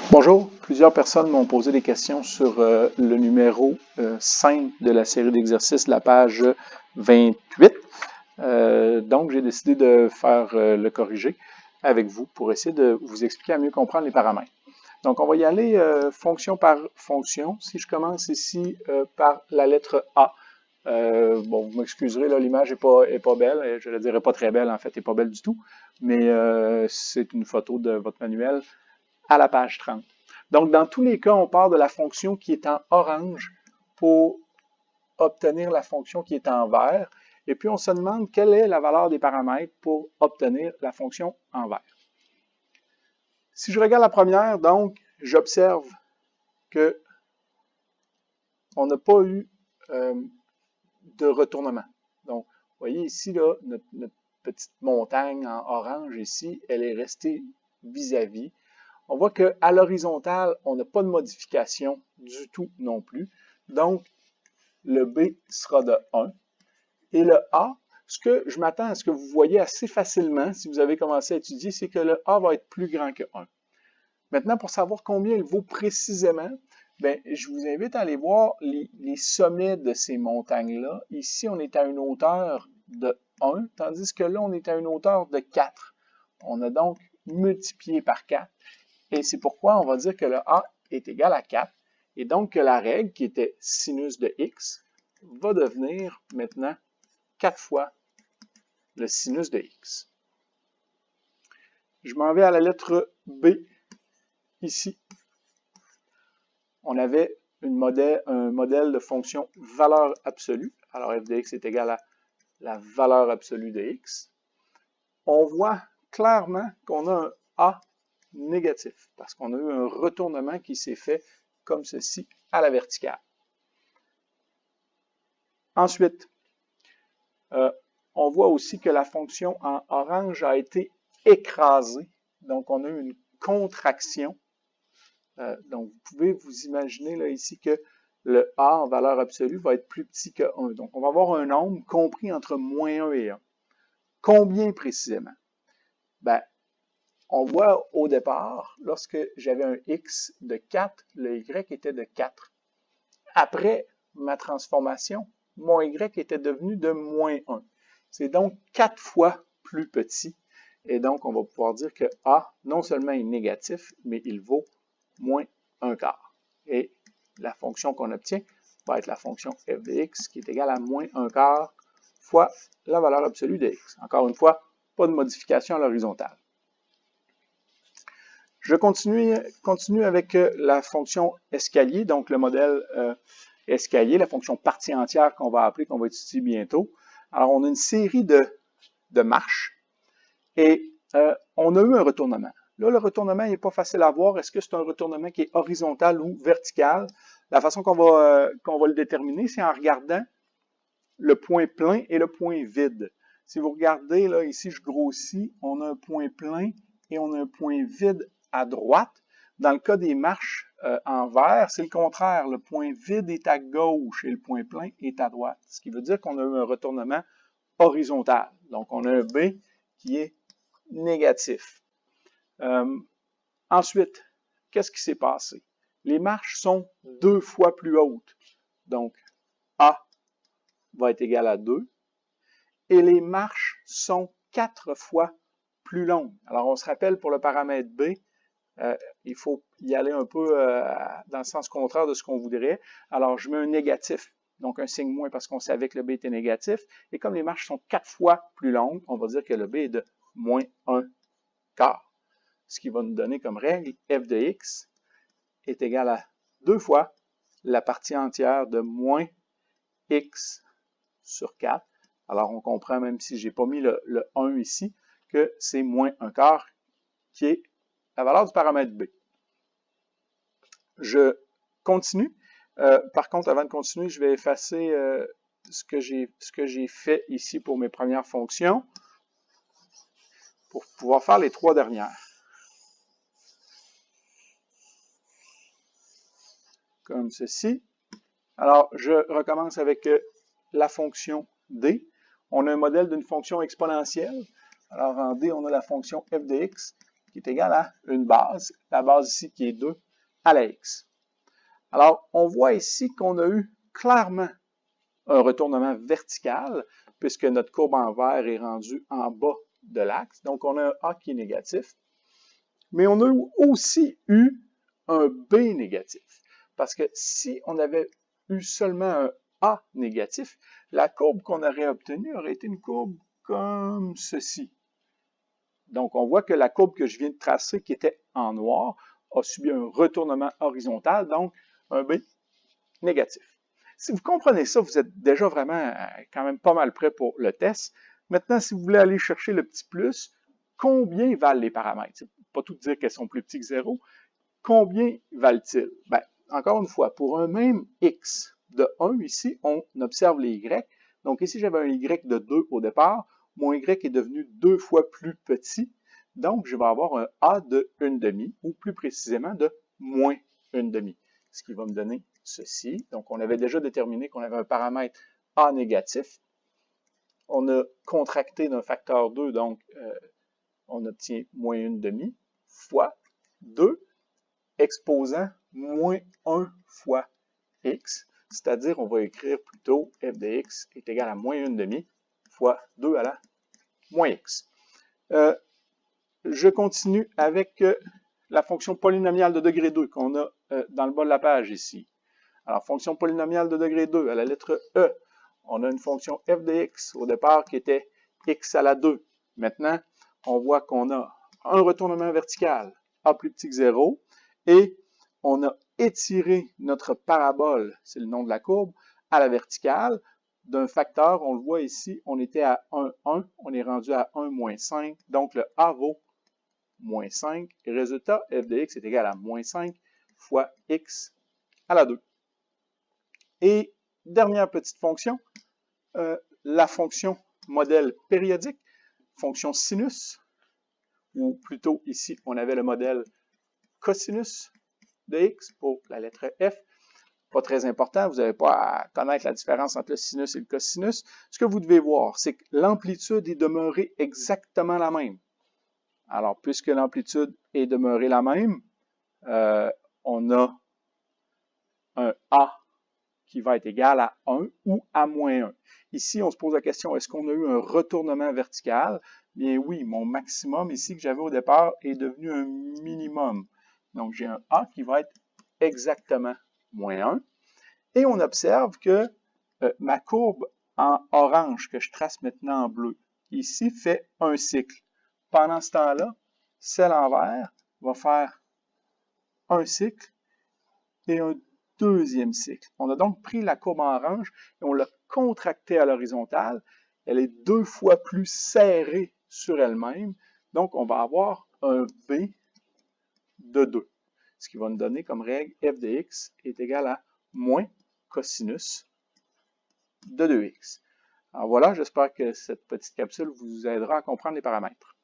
Bonjour, plusieurs personnes m'ont posé des questions sur le numéro 5 de la série d'exercices de la page 28. Donc, j'ai décidé de faire le corriger avec vous pour essayer de vous expliquer à mieux comprendre les paramètres. Donc, on va y aller fonction par fonction. Si je commence ici par la lettre A, bon, vous m'excuserez, là, l'image n'est pas belle, je ne la dirais pas très belle, en fait, elle n'est pas belle du tout, mais c'est une photo de votre manuel à la page 30. Donc, dans tous les cas, on part de la fonction qui est en orange pour obtenir la fonction qui est en vert. Et puis, on se demande quelle est la valeur des paramètres pour obtenir la fonction en vert. Si je regarde la première, donc, j'observe que on n'a pas eu de retournement. Donc, vous voyez ici, là, notre petite montagne en orange ici, elle est restée vis-à-vis. On voit qu'à l'horizontale, on n'a pas de modification du tout non plus. Donc, le B sera de 1. Et le A, ce que je m'attends à ce que vous voyez assez facilement, si vous avez commencé à étudier, c'est que le A va être plus grand que 1. Maintenant, pour savoir combien il vaut précisément, bien, je vous invite à aller voir les sommets de ces montagnes-là. Ici, on est à une hauteur de 1, tandis que là, on est à une hauteur de 4. On a donc multiplié par 4. Et c'est pourquoi on va dire que le A est égal à 4. Et donc que la règle, qui était sinus de x, va devenir maintenant 4 fois le sinus de x. Je m'en vais à la lettre B, ici. On avait un modèle de fonction valeur absolue. Alors f de x est égal à la valeur absolue de x. On voit clairement qu'on a un A négatif, parce qu'on a eu un retournement qui s'est fait comme ceci à la verticale. Ensuite, on voit aussi que la fonction en orange a été écrasée, donc on a eu une contraction. Donc vous pouvez vous imaginer là ici que le A en valeur absolue va être plus petit que 1. Donc on va avoir un nombre compris entre moins 1 et 1. Combien précisément? Ben, on voit au départ, lorsque j'avais un x de 4, le y était de 4. Après ma transformation, mon y était devenu de moins 1. C'est donc 4 fois plus petit. Et donc, on va pouvoir dire que A, non seulement est négatif, mais il vaut moins 1 quart. Et la fonction qu'on obtient va être la fonction f de x qui est égale à moins 1 quart fois la valeur absolue de x. Encore une fois, pas de modification à l'horizontale. Je continue avec la fonction escalier, donc le modèle escalier, la fonction partie entière qu'on va appeler, qu'on va étudier bientôt. Alors, on a une série de marches et on a eu un retournement. Là, le retournement n'est pas facile à voir. Est-ce que c'est un retournement qui est horizontal ou vertical? La façon qu'on va le déterminer, c'est en regardant le point plein et le point vide. Si vous regardez, là, ici, je grossis, on a un point plein et on a un point vide à droite. Dans le cas des marches en vert, c'est le contraire. Le point vide est à gauche et le point plein est à droite. Ce qui veut dire qu'on a eu un retournement horizontal. Donc, on a un B qui est négatif. Ensuite, qu'est-ce qui s'est passé? Les marches sont 2 fois plus hautes. Donc, A va être égal à 2. Et les marches sont 4 fois plus longues. Alors, on se rappelle pour le paramètre B, il faut y aller un peu dans le sens contraire de ce qu'on voudrait. Alors, je mets un négatif, donc un signe moins parce qu'on savait que le B était négatif. Et comme les marches sont 4 fois plus longues, on va dire que le B est de moins 1 quart. Ce qui va nous donner comme règle, f de x est égal à 2 fois la partie entière de moins x sur 4. Alors, on comprend, même si je n'ai pas mis le 1 ici, que c'est moins 1 quart qui est la valeur du paramètre B. Je continue. Par contre, avant de continuer, je vais effacer ce que j'ai fait ici pour mes premières fonctions pour pouvoir faire les 3 dernières. Comme ceci. Alors, je recommence avec la fonction D. On a un modèle d'une fonction exponentielle. Alors, en D, on a la fonction f de x qui est égal à une base, la base ici qui est 2 à la x. Alors, on voit ici qu'on a eu clairement un retournement vertical, puisque notre courbe en vert est rendue en bas de l'axe. Donc, on a un A qui est négatif. Mais on a aussi eu un B négatif. Parce que si on avait eu seulement un A négatif, la courbe qu'on aurait obtenue aurait été une courbe comme ceci. Donc, on voit que la courbe que je viens de tracer, qui était en noir, a subi un retournement horizontal, donc un B négatif. Si vous comprenez ça, vous êtes déjà vraiment quand même pas mal prêt pour le test. Maintenant, si vous voulez aller chercher le petit plus, combien valent les paramètres? Pas tout dire qu'elles sont plus petits que 0. Combien valent-ils? Ben, encore une fois, pour un même x de 1, ici, on observe les y. Donc ici, j'avais un y de 2 au départ. Mon y est devenu 2 fois plus petit. Donc, je vais avoir un a de 1/2, ou plus précisément de moins 1/2. Ce qui va me donner ceci. Donc, on avait déjà déterminé qu'on avait un paramètre a négatif. On a contracté d'un facteur 2, donc on obtient moins 1/2 fois 2 exposant moins 1 fois x, c'est-à-dire on va écrire plutôt f de x est égal à moins 1/2 fois 2 à la moins x. Je continue avec la fonction polynomiale de degré 2 qu'on a dans le bas de la page ici. Alors, fonction polynomiale de degré 2, à la lettre E, on a une fonction f de x au départ qui était x à la 2. Maintenant, on voit qu'on a un retournement vertical, a plus petit que 0, et on a étiré notre parabole, c'est le nom de la courbe, à la verticale d'un facteur. On le voit ici, on était à 1, 1, on est rendu à 1, moins 5, donc le a vaut moins 5, et résultat, f de x est égal à moins 5 fois x à la 2. Et dernière petite fonction, la fonction modèle périodique, fonction sinus, ou plutôt ici, on avait le modèle cosinus de x pour la lettre F. Pas très important, vous n'avez pas à connaître la différence entre le sinus et le cosinus. Ce que vous devez voir, c'est que l'amplitude est demeurée exactement la même. Alors, puisque l'amplitude est demeurée la même, on a un A qui va être égal à 1 ou à moins 1. Ici, on se pose la question, est-ce qu'on a eu un retournement vertical? Bien oui, mon maximum ici que j'avais au départ est devenu un minimum. Donc, j'ai un A qui va être exactement moins 1. Et on observe que ma courbe en orange, que je trace maintenant en bleu, ici fait un cycle. Pendant ce temps-là, celle en vert va faire un cycle et un deuxième cycle. On a donc pris la courbe en orange et on l'a contractée à l'horizontale. Elle est 2 fois plus serrée sur elle-même. Donc, on va avoir un B de 2. Ce qui va nous donner comme règle f de x est égal à moins cosinus de 2x. Alors voilà, j'espère que cette petite capsule vous aidera à comprendre les paramètres.